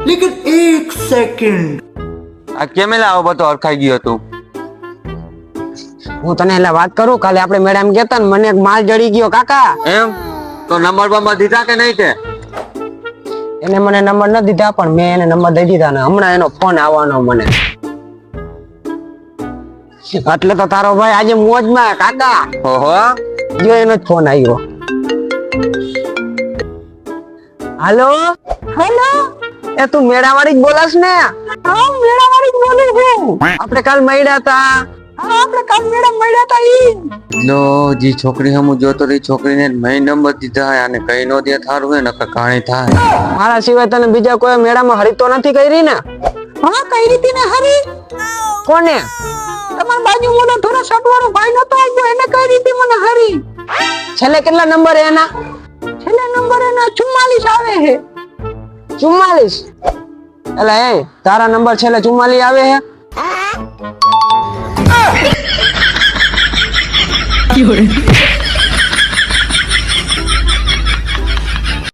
लेकिन एक सेकंड આ કેમેલા આવો બધો અરખાઈ ગયો તું? હું તને એટલે વાત કરું, કાલે આપણે મેડમ કહેતા ને મને એક માલ જડી ગયો કાકા. એમ તો નંબર બંબર દીધા કે નહીં તે? એને મને નંબર ન દીધા, પણ મેં એને નંબર દઈ દીધા ને હમણાં એનો ફોન આવવાનો મને. એટલે તો તારો ભાઈ આજે મોજમાં કાકા. ઓહો, જો એનો જ ફોન આવ્યો. હાલો હેલો, એ તું મેળાવાળી જ બોલસ ને? હા મેળાવાળી જ બોલું છું. આપણે કાલ મળ્યા હતા. હા આપણે કાલ મેડમ મળ્યા હતા ઈ. લો જી છોકરી હમુ જોતો રહી, છોકરીને મેં નંબર દીધા હે અને કઈ નો દે થારું હે નકર કાણી થાય. મારા સિવાય તને બીજા કોઈ મેળામાં હરીતો નથી કરી ને? હા કઈ રીતે ને હરી? કોને? તમાર બાજુ ઓલો થોડો સટવાળો ભાઈ નતો આવ્યો, એને કઈ રીતે મને હરી? છેલ્લે કેટલા નંબર એના? છેલ્લે નંબર એના 44 આવે હે. 44? એટલે એ તારા નંબર છેલ્લે 44 આવે હે? ક્યું